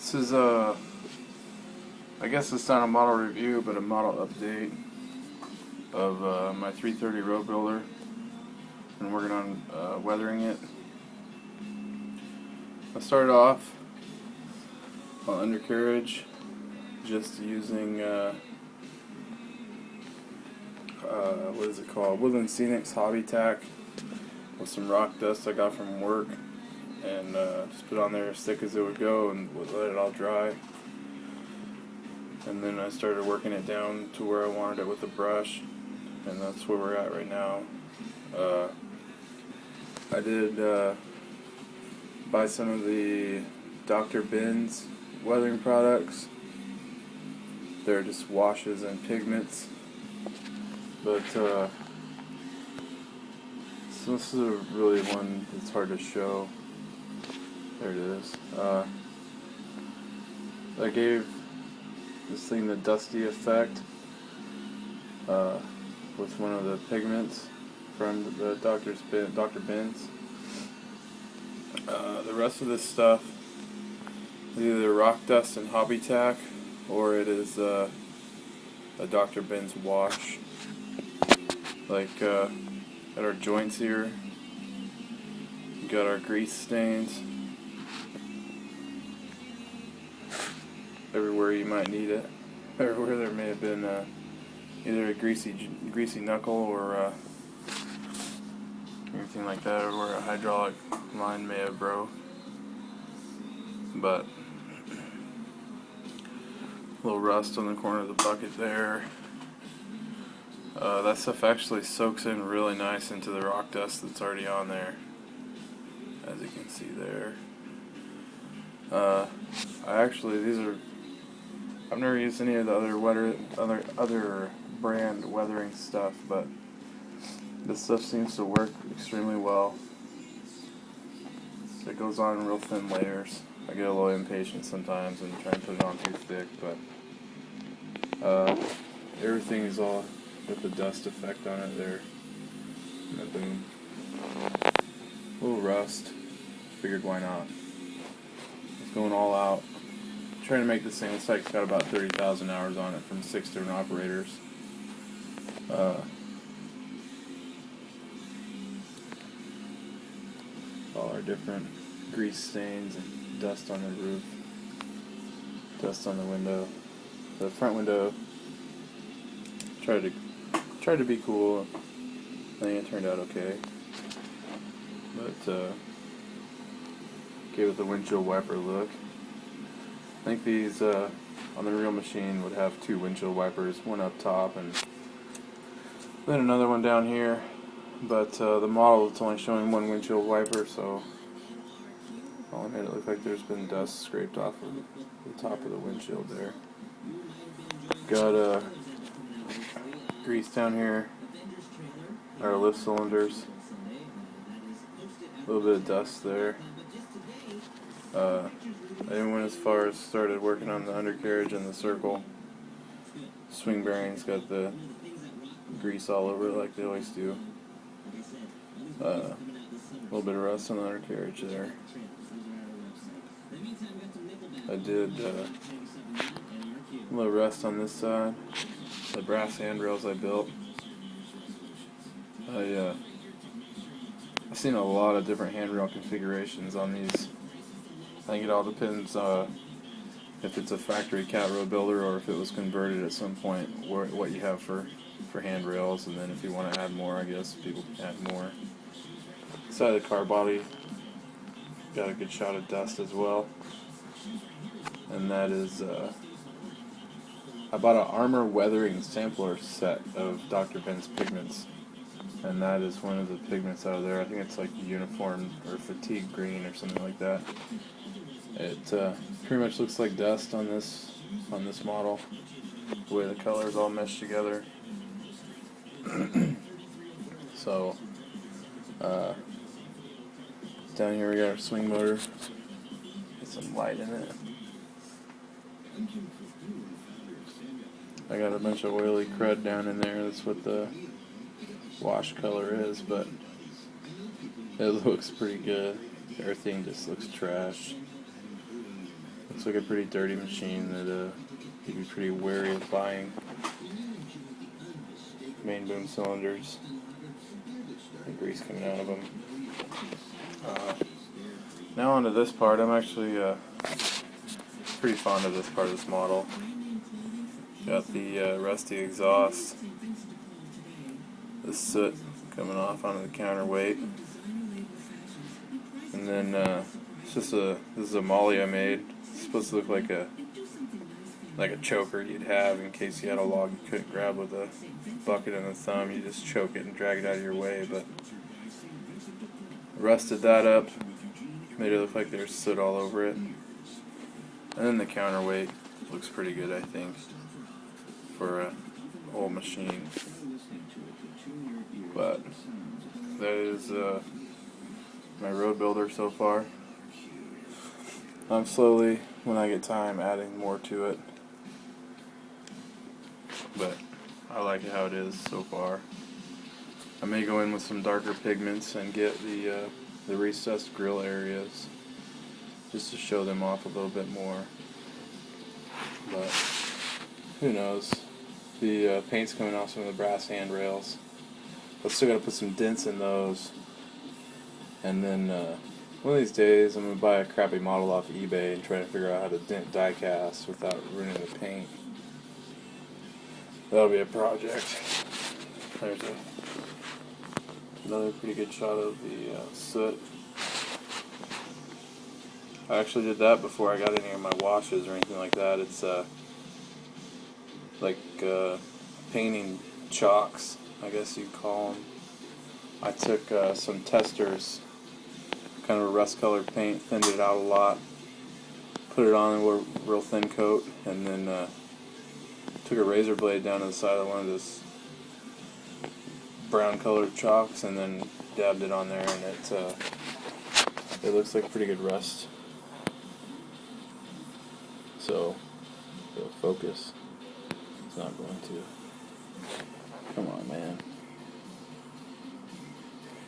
This is I guess it's not a model review, but a model update of my 330 Road Builder. Been working on weathering it. I started off on undercarriage, just using what is it called? Woodland Scenics Hobby Tack with some rock dust I got from work, and just put it on there as thick as it would go and let it all dry. And then I started working it down to where I wanted it with a brush, and that's where we're at right now. I did buy some of the Dr. Benz weathering products. They're just washes and pigments, but so this is really one that's hard to show. There it is. I gave this thing the dusty effect with one of the pigments from the Dr. Benz. The rest of this stuff is either rock dust and hobby tack, or it is a Dr. Benz wash. Like at our joints here, we got our grease stains. Everywhere you might need it. Everywhere there may have been either a greasy knuckle or anything like that, or where a hydraulic line may have broke. But a little rust on the corner of the bucket there. That stuff actually soaks in really nice into the rock dust that's already on there, as you can see there. I've never used any of the other brand weathering stuff, but this stuff seems to work extremely well. It goes on in real thin layers. I get a little impatient sometimes and try and put it on too thick, but everything is all with the dust effect on it there. And boom. A little rust. Figured why not. It's going all out. Trying to make this thing. This site's got about 30,000 hours on it from 6 different operators. All our different grease stains and dust on the roof, dust on the window. The front window tried to be cool. I think it turned out okay, but gave it the windshield wiper look. I think these on the real machine would have 2 windshield wipers, one up top and then another one down here. But the model is only showing 1 windshield wiper, so I'll admit it looks like there's been dust scraped off of the top of the windshield there. Got grease down here, our lift cylinders, a little bit of dust there. I even went as far as started working on the undercarriage and the circle. Swing bearings got the grease all over it like they always do. A little bit of rust on the undercarriage there. I did a little rust on this side. The brass handrails I built. I've seen a lot of different handrail configurations on these. I think it all depends if it's a factory cat road builder or if it was converted at some point, what you have for handrails, and then if you want to add more, I guess people can add more. Side of the car body got a good shot of dust as well, and that is I bought an armor weathering sampler set of Dr. Benz pigments, and that is one of the pigments out of there. I think it's like uniform or fatigue green or something like that. It pretty much looks like dust on this model, the way the colors all mesh together. So down here we got our swing motor. Get some light in it. I got a bunch of oily crud down in there. That's what the wash color is, but it looks pretty good. Everything just looks trash. Looks like a pretty dirty machine that you'd be pretty wary of buying. Main boom cylinders, the grease coming out of them. Now onto this part. I'm actually pretty fond of this part of this model. Got the rusty exhaust, the soot coming off onto the counterweight, and then it's just this is a molly I made. It's supposed to look like a choker you'd have in case you had a log you couldn't grab with a bucket and a thumb. You just choke it and drag it out of your way. But rusted that up, made it look like there's soot all over it. And then the counterweight looks pretty good, I think, for an old machine. But that is my road builder so far. I'm slowly, when I get time, adding more to it. But I like it how it is so far. I may go in with some darker pigments and get the recessed grill areas just to show them off a little bit more. But who knows? The paint's coming off some of the brass handrails. I still got to put some dents in those. And then one of these days I'm going to buy a crappy model off eBay and try to figure out how to dent die cast without ruining the paint. That'll be a project. There's another pretty good shot of the soot. I actually did that before I got any of my washes or anything like that. It's like painting chalks, I guess you'd call them. I took some testers, kind of a rust colored paint, thinned it out a lot, put it on a real thin coat, and then took a razor blade down to the side of one of this brown colored chalks and then dabbed it on there, and it looks like pretty good rust. So it'll focus. It's not going to. Come on, man.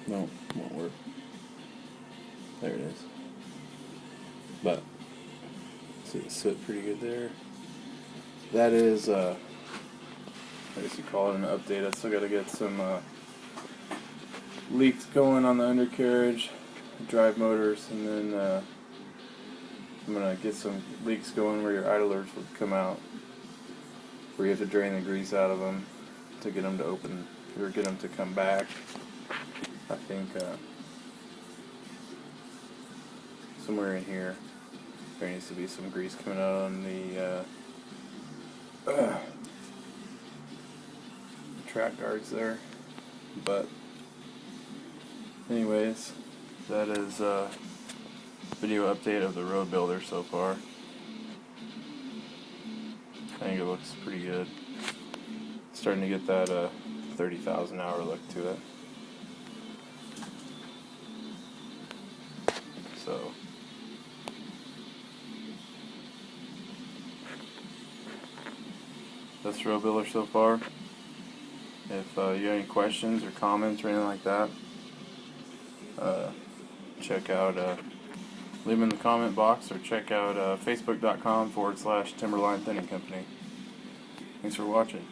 No, it won't work. There it is. But see, the soot pretty good there. That is, I guess you call it an update. I still got to get some leaks going on the undercarriage, drive motors, and then I'm going to get some leaks going where your idlers would come out, where you have to drain the grease out of them to get them to open, or get them to come back. I think somewhere in here there needs to be some grease coming out on the track guards there. But anyways, that is a video update of the road builder so far. I think it looks pretty good. Starting to get that 30,000 hour look to it. So that's road builder so far. If you have any questions or comments or anything like that, check out, leave them in the comment box, or check out facebook.com/Timberline Thinning Company. Thanks for watching.